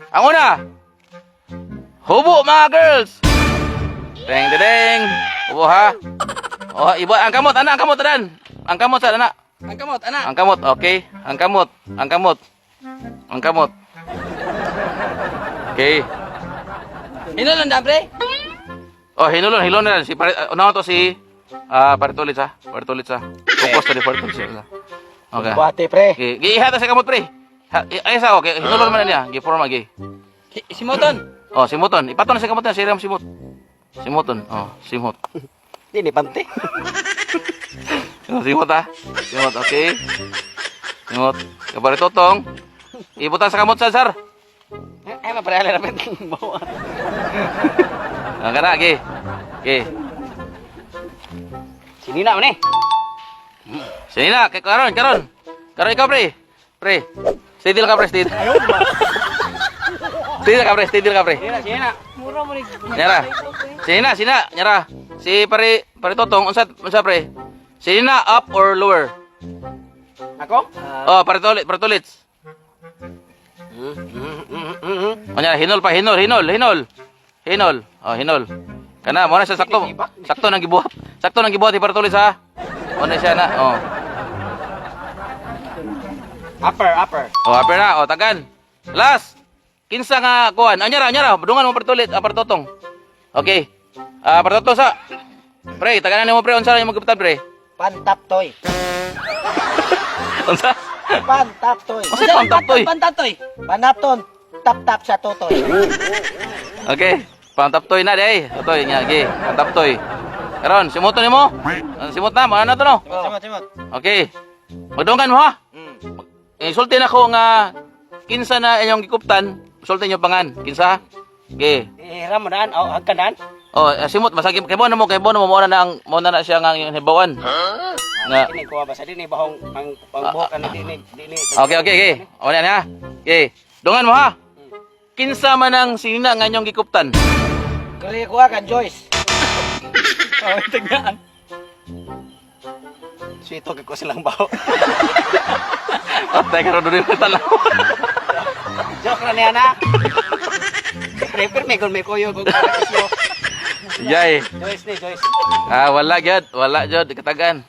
Ang una. Hubo mga girls. Deng deng. Hubo ha. Oh, ibu ang kamot, anak, ang kamot dan. Ang kamot sa anak. Ang kamot, anak. Ang kamot, okay. Ang kamot, ang kamot. Ang kamot. Okay. Hinulon na, pre. Oh, hinulon na. Si unahan to si Paritulit ha. Paritulit sa. Focus to di Paritulit sa. Okay. Buhati, pre. Okay, gihata sa kamot pre. Ay sa okay, hinulon man niya. Giporma gi. Si Moton. Oh, simuton. Ipaton na sa kamot na siram simut. Simuton. Oh, simut. Hindi, pante. Oh, simut ha. Simut, okay. Simut. Kabari totong. Ibutan sa kamot sa sir. Ay, maparehali na, pre. Bawa. Ang kana gi. Okay. Sinina mo, ne. Sini na, karon. Karon ikaw pre. Pre. Steady lang ka pre, steady. Steady ka pre. Sinina. Mura mo rin. Nyara. Sini na, nyara. Si pare totong unsa pre? Sini na up or lower? Ako? Oh, pare tulit. O nyara, hinol. Oh, hinol. Kana mo na sa sakto. Sakto nang gibuhat. Di pare tulit ha. Mo na siya na. Oh. Upper. Oh, upper na. Oh, tagan. Last. Kinsa nga kuan. Anyara. Dungan mo pertulit, pertotong. Okay. Pertotong sa. Pre, taganan nimo pre unsa imong giputan pre? Pantap toy. Unsa? Pantap toy. Unsa pantap toy? Pantatoy. Panapton. Tap-tap sa totoy. Okay. Pantap toy na day. Toy nya gi. Pantap toy. Karon, simuton nimo? Simut na, mana to no? Simot. Okay. Magdungan mo ha. Isulti na ko nga kinsa na inyong gikuptan. Sulti nyo pangan. Kinsa? Okay. Ramadan, hagkanan. Oh, simot masagip kay bono mo mo na siya nga yung hibawan. Na. Ini ko ba sa dini bahong ang buhok ana dini. Okay. O yan ha. Okay. Dungan mo ha. Kinsa man ang sinina nga inyong gikuptan. Kali ko kan Joyce. Oh, tagaan. Sito ko silang baho. Atay karon dili mo tanaw. Joke na niya na. Prepare may kuyo kung kakasyo. Yay. Joyce. Wala jud katagan.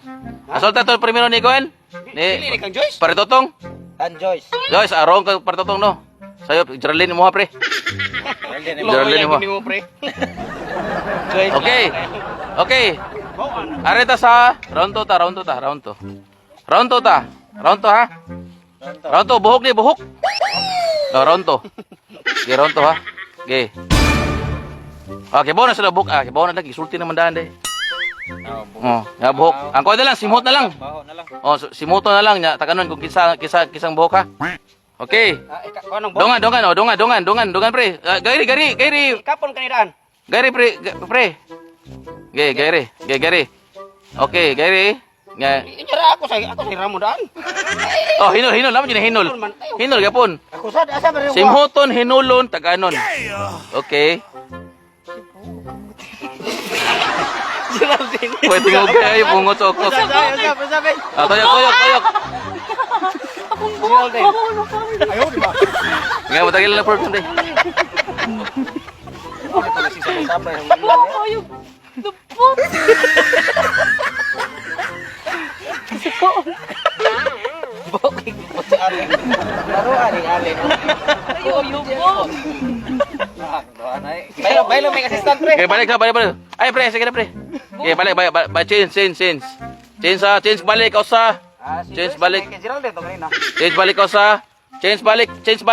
Asolta to primero ni Gwen. Dili kang Joyce. Pare totong. Kan Joyce. Joyce, arong ka pare totong no. Sayo Geraldine mo ha pre. Geraldine mo. pre. Okay. Areta sa round 2 ta. Round 2 ha. Round 2 buhok. No, round 2. Okay, round 2 ha. Okay. Okay, bonus na buhok. Bonus lagi sulti naman daan deh. Oh, ya buhok. Ang ko na lang, simot na lang. Baho na lang. Oh, simuto na lang nya taganon kung kisang buhok ha. Okay. Anong baho? Dongan pre. Gary. Kapon kanidaan. Gary pre. Gary. Okay, Gary. Nga. Inyara ako sa Ramadan. Oh, hinul naman yun, hinul. Hinul gapon. Ako sa asa ba rin? Simhoton, hinulon, taganon. Okay. Pwede mo kayo bungot sa okot. Sabi. Toyok. Akong buhok. Ayaw, di ba? Nga, matagil na person day. Buhok ko yung lupot. Laro ari. Ayo, yung buhok. Bailo may assistant pre. Okay, balik. Ay, pre, sige na, pre. Okay, balik. Change. Change balik ka sa. Change balik. Gerald to kanina. Change balik ka sa. Change balik. I-change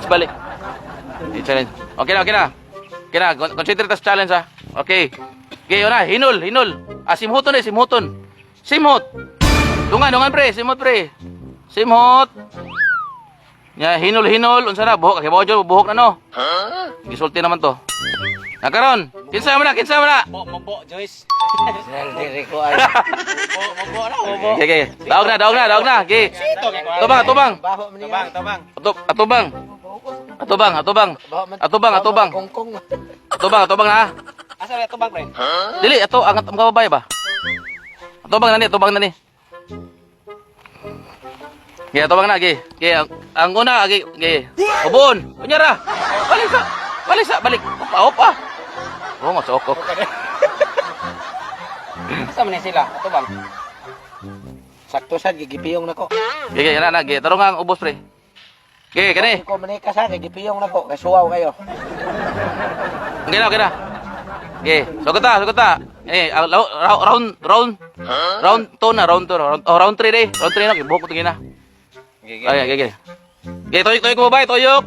balik. Okay na. Consider tas challenge ha. Okay. Okay, yun na. Hinul. Simhuton. Simhot. Dungan pre. Simhot pre. Nya hinul. Unsa na? Buhok. Buhok na no. Gisulti naman to. Nakaron. Kinsa man na. Mobo Joyce. Diri ko ay. Mobo na. Okay. Daog na. Okay. Atubang. Baho man niya. Atubang. Kongkong. Atubang na. Asa na tubang pre? Dili, ato angat ang kababay ba? Atubang na ni. Ge, tawag na, ge. Ge, ang una, ge, ge. Ubon. Kunyara. Balik sa, balik. Opa. Oh, masokok. Asa man sila? Ato bang? Sakto sa gigipiyong nako. Ge, ge, na, ge. Tarong ang ubos, pre. Ge, kani. Ko manika sa gigipiyong nako. Kay suwaw kayo. Ge na, ge na. Ge, sugot ta. Round 2 na, round 2. Oh, round 3 deh. Round 3 na, buhok mo tingin na. Gigi. Ay, ge. Ge, tuyok mo ba? Tuyok.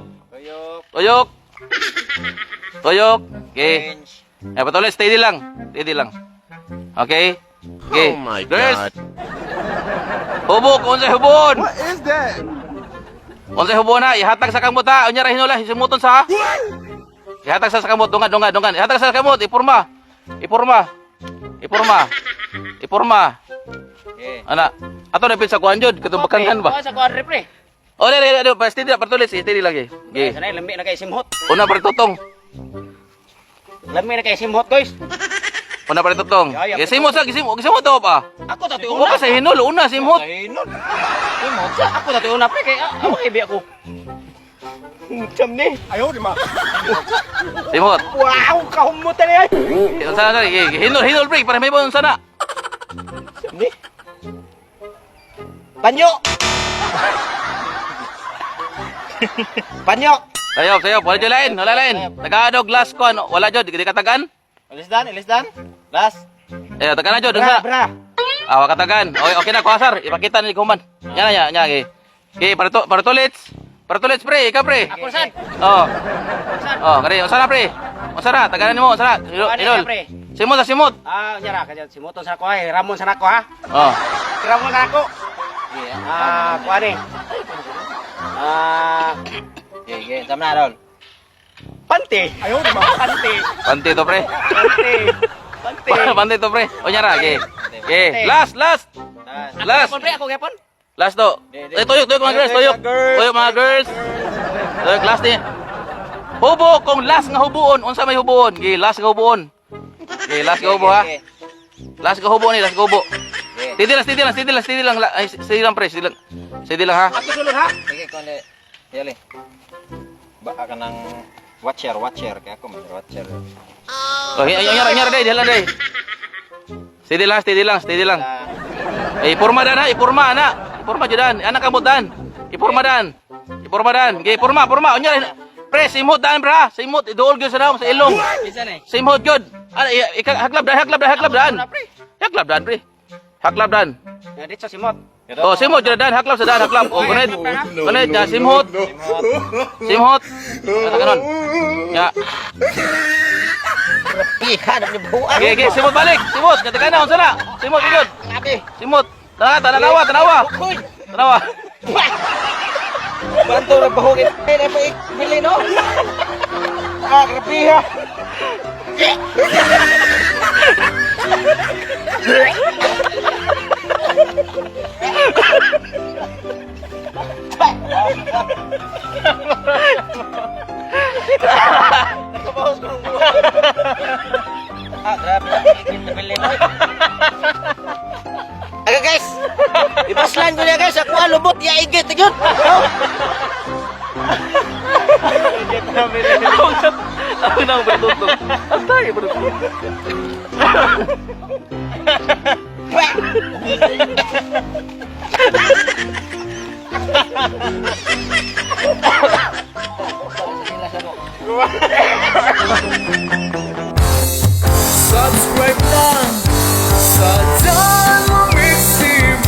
Ge. Eh, patuloy, steady lang. Okay? Okay. Oh my Girls. God. Hubok, unsay hubon? What is that? Unsay hubon na, ihatag sa kamot ha. Unya ra hinula, simuton sa ha. Ihatag sa kamot, dungan. Ihatag sa kamot, ipurma. Ana, ato na pin sa kuan jud, katong ba? Sa kuan pre. Oh, steady lang, patuloy, steady lang ge. Ge. Sanay lambi na kay simhot. Una pa tutong. Lambi na kay simhot, guys. Una pa tutong. Ge, simot daw pa. Ako dati O ka sa hinul, una simot. Hinon. Simhot sa ako dati una pre kay ako ibi ako. Mutam ni. Ayo di ma. Simot. Wow, kahumot na yan. Sana ge, hinul break para may bon sana. Mutam ni. Panyo. Panyo. Sayop, wala dyan lain. Tagadog, last kon, wala dyan, di katagan. Ilis dan. Last. Eh, tagan na dyan, Bra. Awa katagan. Okay na, kuasar, ipakita ni Kuman. Nya, ge. Ge, para tulits, pre, ikaw, pre. Ako sad. Oh, kari, usara, pre. Usara, taganan mo, usara. Idol. Simot. Nyara ka dyan. Simuton sa ako ay. Ramon sa nako ha. Oh. Ramon sa nako. Kuha ni. Tama na, Rol. Panty. Ayaw naman. Panty. Panty to, pre. Panty to, pre. O, nyara, ge. Last. Ako gapon. Last to. Tuyok mga girls, tuyok mga girls. Tuyok last ni. Hubo kung last nga hubuon, unsa may hubuon? Gi, last nga hubuon. Gi, last nga hubo ha. Last nga hubo ni, last nga hubo. Steady lang. Ay, steady lang pre, steady lang ha. Ako sulod ha. Sige, konde. Yali. Baka ka ng watcher. Kaya ako may watcher. Oh, nyara deh, jalan deh. Steady lang. Ipurma dan ha, ipurma judan. Anak kamu dan. Ipurma dan. Ge, purma. Unya pre, simut dan bra. Simut idol gyud sa daw sa ilong. Simut gyud. Haklab dan. Pre. Haklab dan. Dito sa simot. Oh, simut jud dan, haklab sa dan, haklab. Oh, kunit na simut. Kata kanon. Ya. Iha na ni buwan. Ge, simut balik. Simut, kata kana unsa na? Simut gyud. Simut. Tanawa. Bantu na bahugin. Pwede pa ikbili no. Rapiha. Nakabahos ko ng buwan. Grabe. Ikbili no. Aga guys. Ipaslan ko niya guys. Ako lubot. Ya igit. Igit. Ako na ang bertutok. Antay, bertutok. Subscribe na sa Janwa Mix TV.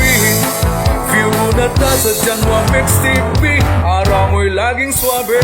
View na ta sa Janwa Mix TV. Para mo'y laging swabe.